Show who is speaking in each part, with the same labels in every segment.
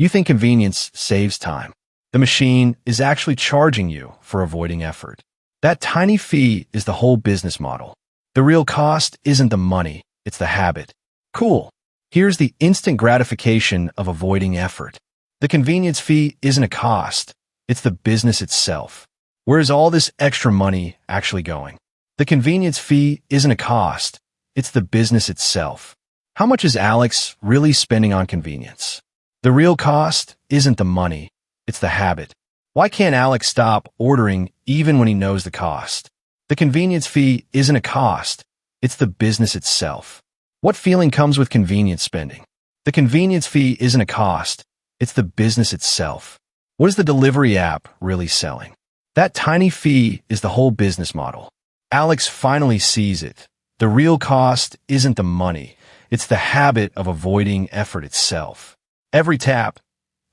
Speaker 1: You think convenience saves time. The machine is actually charging you for avoiding effort. That tiny fee is the whole business model. The real cost isn't the money, it's the habit. Cool. Here's the instant gratification of avoiding effort. The convenience fee isn't a cost, it's the business itself. Where is all this extra money actually going? The convenience fee isn't a cost, it's the business itself. How much is Alex really spending on convenience? The real cost isn't the money, it's the habit. Why can't Alex stop ordering even when he knows the cost? The convenience fee isn't a cost, it's the business itself. What feeling comes with convenience spending? The convenience fee isn't a cost, it's the business itself. What is the delivery app really selling? That tiny fee is the whole business model. Alex finally sees it. The real cost isn't the money, it's the habit of avoiding effort itself. Every tap,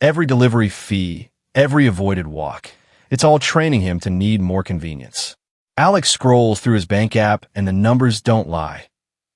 Speaker 1: every delivery fee, every avoided walk, it's all training him to need more convenience. Alex scrolls through his bank app and the numbers don't lie.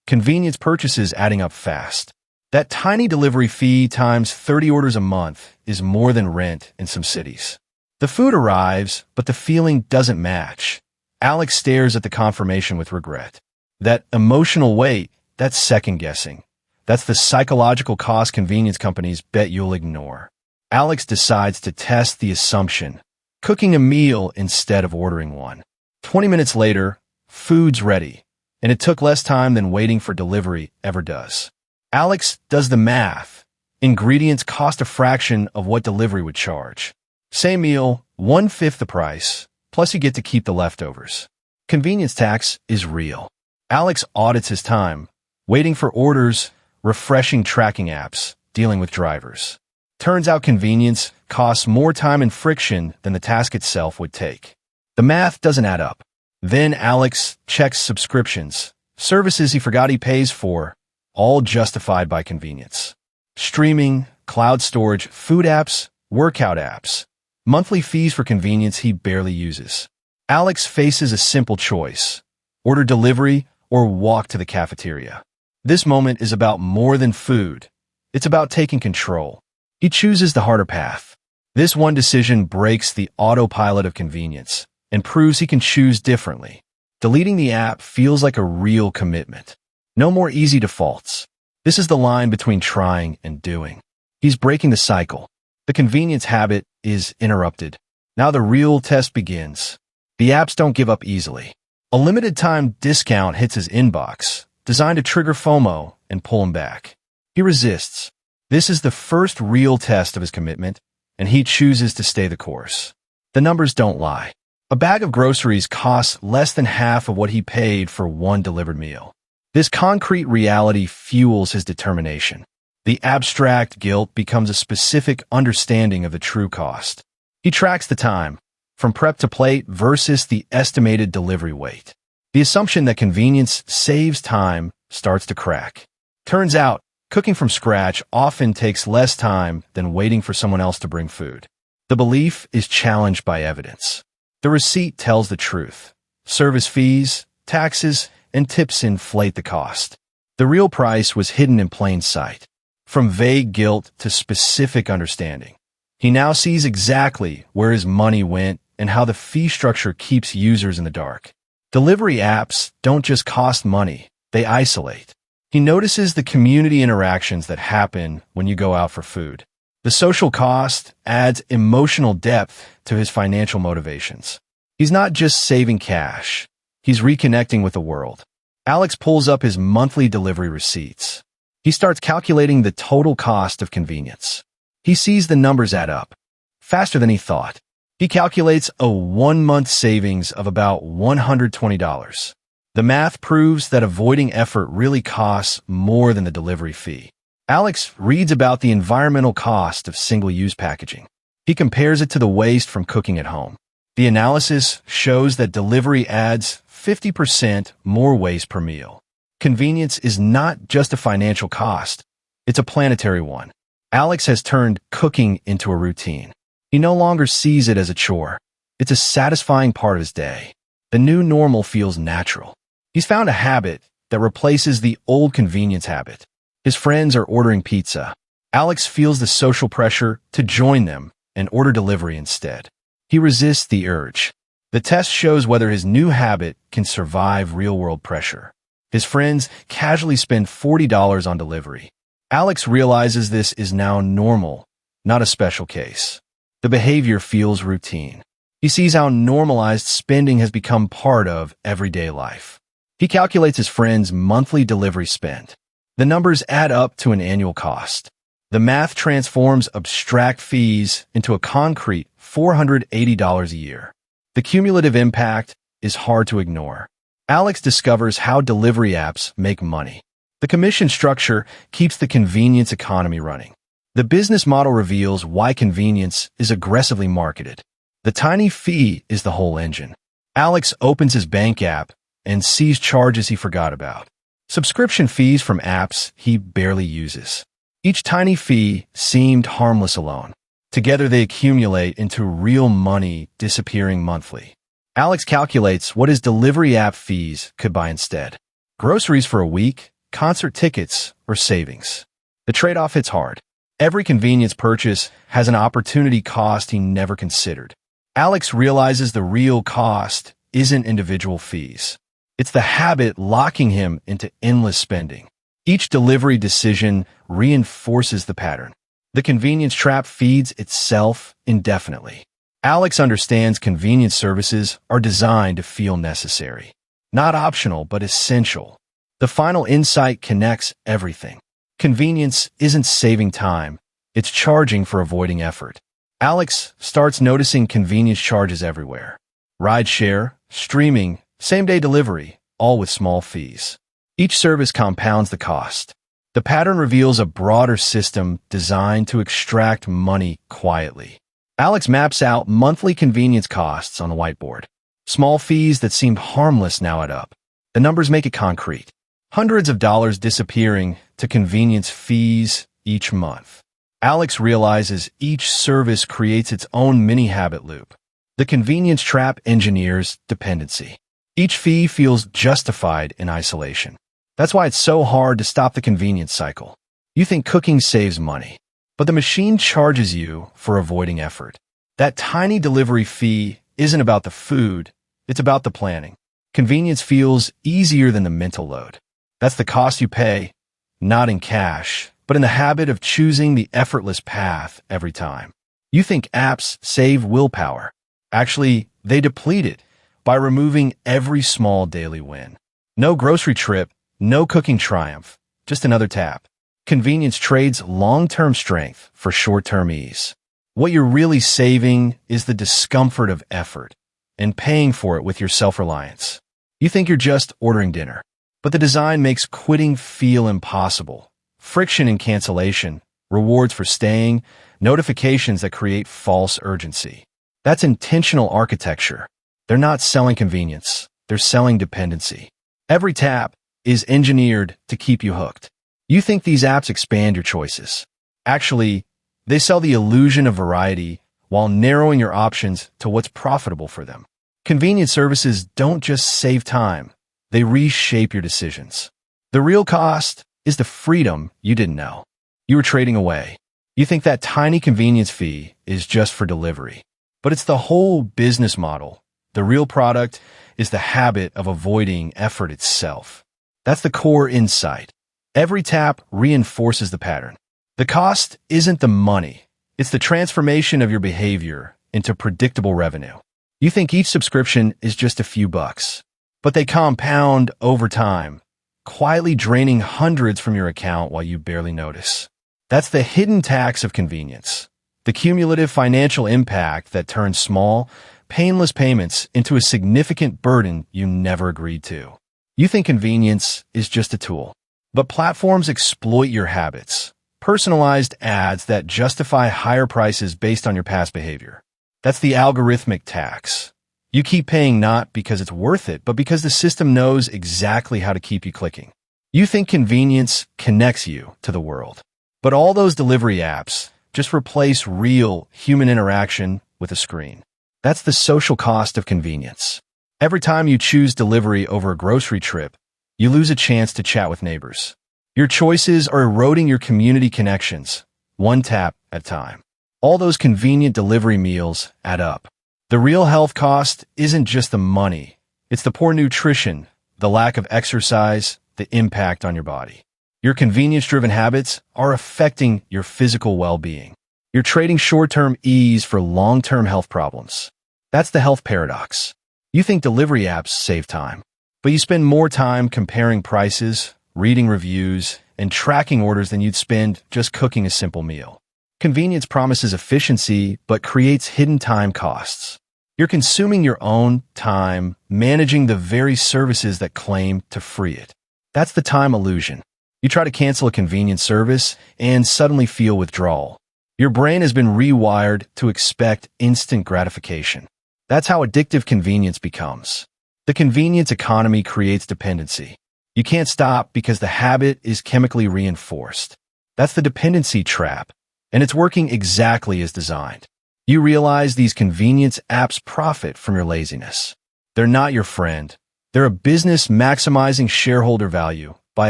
Speaker 1: Convenience purchases adding up fast. That tiny delivery fee times 30 orders a month is more than rent in some cities. The food arrives, but the feeling doesn't match. Alex stares at the confirmation with regret. That emotional weight, that's second-guessing. That's the psychological cost convenience companies bet you'll ignore. Alex decides to test the assumption, cooking a meal instead of ordering one. 20 minutes later, food's ready, and it took less time than waiting for delivery ever does. Alex does the math. Ingredients cost a fraction of what delivery would charge. Same meal, 1/5 the price, plus you get to keep the leftovers. Convenience tax is real. Alex audits his time, waiting for orders, refreshing tracking apps, dealing with drivers. Turns out convenience costs more time and friction than the task itself would take. The math doesn't add up. Then Alex checks subscriptions, services he forgot he pays for, all justified by convenience. Streaming, cloud storage, food apps, workout apps, monthly fees for convenience he barely uses. Alex faces a simple choice: order delivery or walk to the cafeteria. This moment is about more than food. It's about taking control. He chooses the harder path. This one decision breaks the autopilot of convenience and proves he can choose differently. Deleting the app feels like a real commitment. No more easy defaults. This is the line between trying and doing. He's breaking the cycle. The convenience habit is interrupted. Now the real test begins. The apps don't give up easily. A limited time discount hits his inbox, designed to trigger FOMO and pull him back. He resists. This is the first real test of his commitment, and he chooses to stay the course. The numbers don't lie. A bag of groceries costs less than half of what he paid for one delivered meal. This concrete reality fuels his determination. The abstract guilt becomes a specific understanding of the true cost. He tracks the time, from prep to plate versus the estimated delivery wait. The assumption that convenience saves time starts to crack. Turns out, cooking from scratch often takes less time than waiting for someone else to bring food. The belief is challenged by evidence. The receipt tells the truth. Service fees, taxes, and tips inflate the cost. The real price was hidden in plain sight. From vague guilt to specific understanding. He now sees exactly where his money went and how the fee structure keeps users in the dark. Delivery apps don't just cost money, they isolate. He notices the community interactions that happen when you go out for food. The social cost adds emotional depth to his financial motivations. He's not just saving cash, he's reconnecting with the world. Alex pulls up his monthly delivery receipts. He starts calculating the total cost of convenience. He sees the numbers add up, faster than he thought. He calculates a 1-month savings of about $120. The math proves that avoiding effort really costs more than the delivery fee. Alex reads about the environmental cost of single-use packaging. He compares it to the waste from cooking at home. The analysis shows that delivery adds 50% more waste per meal. Convenience is not just a financial cost, it's a planetary one. Alex has turned cooking into a routine. He no longer sees it as a chore. It's a satisfying part of his day. The new normal feels natural. He's found a habit that replaces the old convenience habit. His friends are ordering pizza. Alex feels the social pressure to join them and order delivery instead. He resists the urge. The test shows whether his new habit can survive real-world pressure. His friends casually spend $40 on delivery. Alex realizes this is now normal, not a special case. The behavior feels routine. He sees how normalized spending has become part of everyday life. He calculates his friends' monthly delivery spend. The numbers add up to an annual cost. The math transforms abstract fees into a concrete $480 a year. The cumulative impact is hard to ignore. Alex discovers how delivery apps make money. The commission structure keeps the convenience economy running. The business model reveals why convenience is aggressively marketed. The tiny fee is the whole engine. Alex opens his bank app and sees charges he forgot about. Subscription fees from apps he barely uses. Each tiny fee seemed harmless alone. Together they accumulate into real money disappearing monthly. Alex calculates what his delivery app fees could buy instead. Groceries for a week, concert tickets, or savings. The trade-off hits hard. Every convenience purchase has an opportunity cost he never considered. Alex realizes the real cost isn't individual fees. It's the habit locking him into endless spending. Each delivery decision reinforces the pattern. The convenience trap feeds itself indefinitely. Alex understands convenience services are designed to feel necessary. Not optional, but essential. The final insight connects everything. Convenience isn't saving time, it's charging for avoiding effort. Alex starts noticing convenience charges everywhere. Rideshare, streaming, same-day delivery, all with small fees. Each service compounds the cost. The pattern reveals a broader system designed to extract money quietly. Alex maps out monthly convenience costs on the whiteboard. Small fees that seemed harmless now add up. The numbers make it concrete. Hundreds of dollars disappearing to convenience fees each month. Alex realizes each service creates its own mini-habit loop. The convenience trap engineers dependency. Each fee feels justified in isolation. That's why it's so hard to stop the convenience cycle. You think cooking saves money, but the machine charges you for avoiding effort. That tiny delivery fee isn't about the food, it's about the planning. Convenience feels easier than the mental load. That's the cost you pay, not in cash, but in the habit of choosing the effortless path every time. You think apps save willpower. Actually, they deplete it by removing every small daily win. No grocery trip, no cooking triumph, just another tap. Convenience trades long-term strength for short-term ease. What you're really saving is the discomfort of effort and paying for it with your self-reliance. You think you're just ordering dinner, but the design makes quitting feel impossible. Friction and cancellation, rewards for staying, notifications that create false urgency. That's intentional architecture. They're not selling convenience, they're selling dependency. Every tap is engineered to keep you hooked. You think these apps expand your choices. Actually, they sell the illusion of variety while narrowing your options to what's profitable for them. Convenience services don't just save time, they reshape your decisions. The real cost is the freedom you didn't know you were trading away. You think that tiny convenience fee is just for delivery, but it's the whole business model. The real product is the habit of avoiding effort itself. That's the core insight. Every tap reinforces the pattern. The cost isn't the money. It's the transformation of your behavior into predictable revenue. You think each subscription is just a few bucks, but they compound over time, quietly draining hundreds from your account while you barely notice. That's the hidden tax of convenience. The cumulative financial impact that turns small, painless payments into a significant burden you never agreed to. You think convenience is just a tool, but platforms exploit your habits. Personalized ads that justify higher prices based on your past behavior. That's the algorithmic tax. You keep paying not because it's worth it, but because the system knows exactly how to keep you clicking. You think convenience connects you to the world, but all those delivery apps just replace real human interaction with a screen. That's the social cost of convenience. Every time you choose delivery over a grocery trip, you lose a chance to chat with neighbors. Your choices are eroding your community connections, one tap at a time. All those convenient delivery meals add up. The real health cost isn't just the money. It's the poor nutrition, the lack of exercise, the impact on your body. Your convenience-driven habits are affecting your physical well-being. You're trading short-term ease for long-term health problems. That's the health paradox. You think delivery apps save time, but you spend more time comparing prices, reading reviews, and tracking orders than you'd spend just cooking a simple meal. Convenience promises efficiency, but creates hidden time costs. You're consuming your own time, managing the very services that claim to free it. That's the time illusion. You try to cancel a convenience service and suddenly feel withdrawal. Your brain has been rewired to expect instant gratification. That's how addictive convenience becomes. The convenience economy creates dependency. You can't stop because the habit is chemically reinforced. That's the dependency trap, and it's working exactly as designed. You realize these convenience apps profit from your laziness. They're not your friend. They're a business maximizing shareholder value by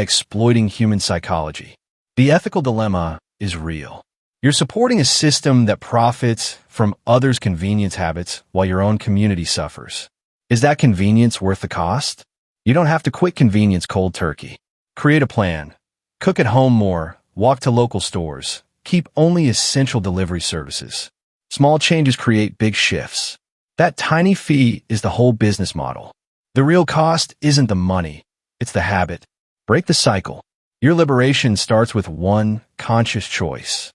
Speaker 1: exploiting human psychology. The ethical dilemma is real. You're supporting a system that profits from others' convenience habits while your own community suffers. Is that convenience worth the cost? You don't have to quit convenience cold turkey. Create a plan. Cook at home more. Walk to local stores. Keep only essential delivery services. Small changes create big shifts. That tiny fee is the whole business model. The real cost isn't the money. It's the habit. Break the cycle. Your liberation starts with one conscious choice.